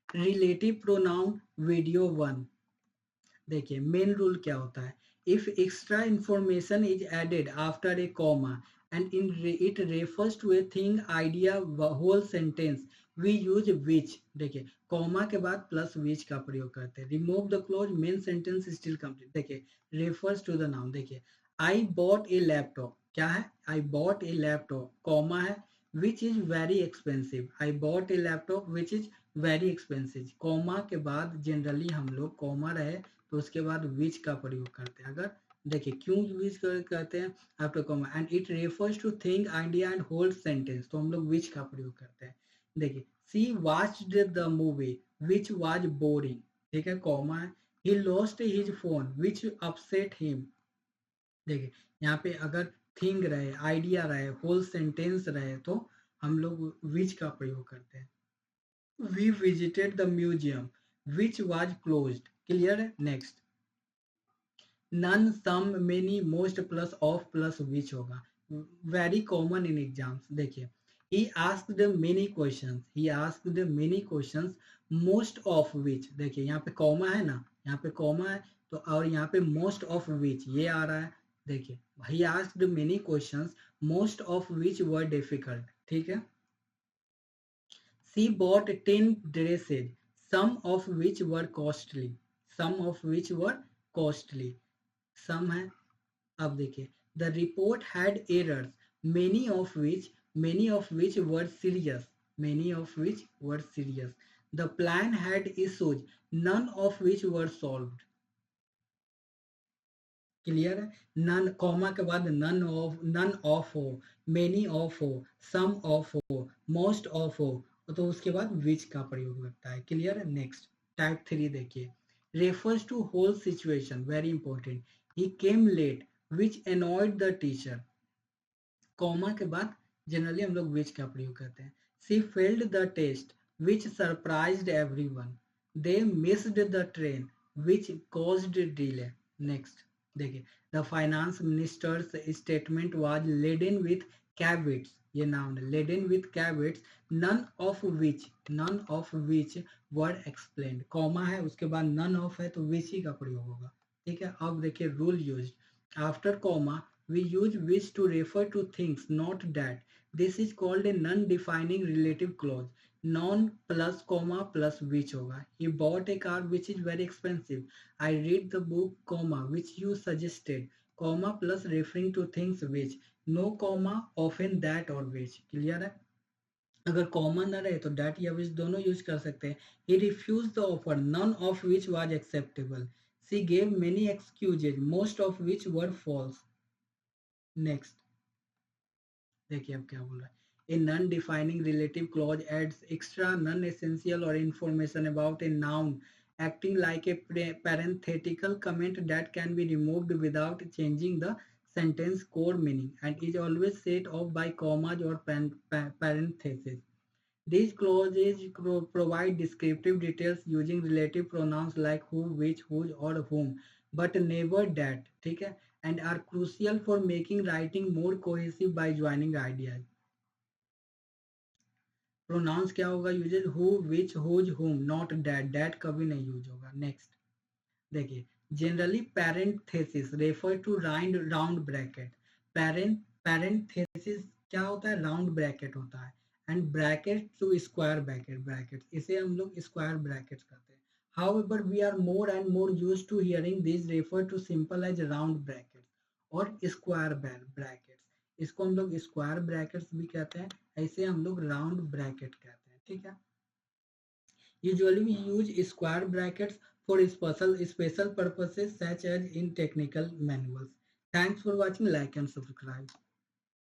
Relative pronoun video 1। देखिए main rule क्या होता है, if extra information is added after a comma and in it refers to a thing idea whole sentence we use which. देखिए comma के बाद plus which का प्रयोग करते हैं। Remove the clause main sentence still complete. देखिए refers to the noun, देखिए I bought a laptop, क्या है, I bought a laptop, comma है which is very expensive, I bought a laptop which is very expensive. Comma के बाद generally हम लोग comma रहे तो उसके बाद विच का प्रयोग करते हैं। अगर देखिए क्यों विच करते हैं after comma, and it refers to thing idea and whole sentence, तो हम लोग विच का प्रयोग करते हैं। देखिए she watched the movie which was boring, ठीक है, कॉमा है। He lost his phone which upset him. देखिए यहाँ पे अगर थिंग रहे, आइडिया रहे, होल सेंटेंस रहे तो हम लोग विच का प्रयोग करते हैं। We visited the museum which was closed, clear है। Next none, some, many, most plus of plus which होगा, वेरी कॉमन इन एग्जाम्स। देखिए he asked many questions, he asked many questions most of which, देखिए यहाँ पे comma है ना, यहाँ पे कॉमा है तो, और यहाँ पे मोस्ट ऑफ विच ये आ रहा है। देखिए he asked many questions most of which were difficult, ठीक है। She bought 10 dresses, some of which were costly. Some of which were costly. Some है, अब देखिए the report had errors, many of which were serious. Many of which were serious. The plan had issues, none of which were solved. Clear है। None comma के बाद none of हो, many of हो, सम of हो, most of हो, तो उसके बाद विच का प्रयोग लगता है। क्लियर है। नेक्स्ट टाइप 3 देखिए, refers to whole situation, very important. He came late which annoyed the teacher, comma के बाद जनरली हम लोग विच का प्रयोग करते हैं। She failed the test which surprised everyone, they missed the train which caused delay. Next देखिए the finance minister's statement was laden with caveats, ये नाउन है, laden with caveats, none of which were explained, comma है उसके बाद none of है तो विच ही का प्रयोग होगा। ठीक है। अब देखिए rule use after comma we use which to refer to things, not that. This is called a non-defining relative clause. Non plus comma plus which होगा। He bought a car which is very expensive. I read the book comma which you suggested, comma plus referring to things which, no comma often that or which। Clear है। अगर common ना रहे तो that या विच दोनों use कर सकते हैं। He refuse the offer, none of which was acceptable. She gave many excuses, most of which were false. Next देखिए अब क्या बोल रहा है, a non defining relative clause adds extra non essential और information about a noun acting like a parenthetical comment that can be removed without changing the sentence core meaning and is always set off by commas or parentheses. These clauses provide descriptive details using relative pronouns like who, which, whose or whom, but never that, ठीक है, and are crucial for making writing more cohesive by joining ideas. Pronouns क्या होगा usage, who, which, whose, whom, not that, that कभी नहीं use होगा। Next देखिए generally parenthesis refer to round bracket. Parenthesis क्या होता है, राउंड ब्रैकेट होता है, and bracket to square bracket, इसे हम लोग स्क्वायर ब्रैकेट कहते हैं। However, we are more and more used to hearing these refer to simple as round brackets और स्क्वायर ब्रैकेट्स। इसको हम लोग स्क्वायर ब्रैकेट्स भी कहते हैं, ऐसे हम लोग राउंड ब्रैकेट कहते हैं। ठीक है। Usually we use square brackets for special purposes such as in technical manuals. Thanks for watching, like and subscribe.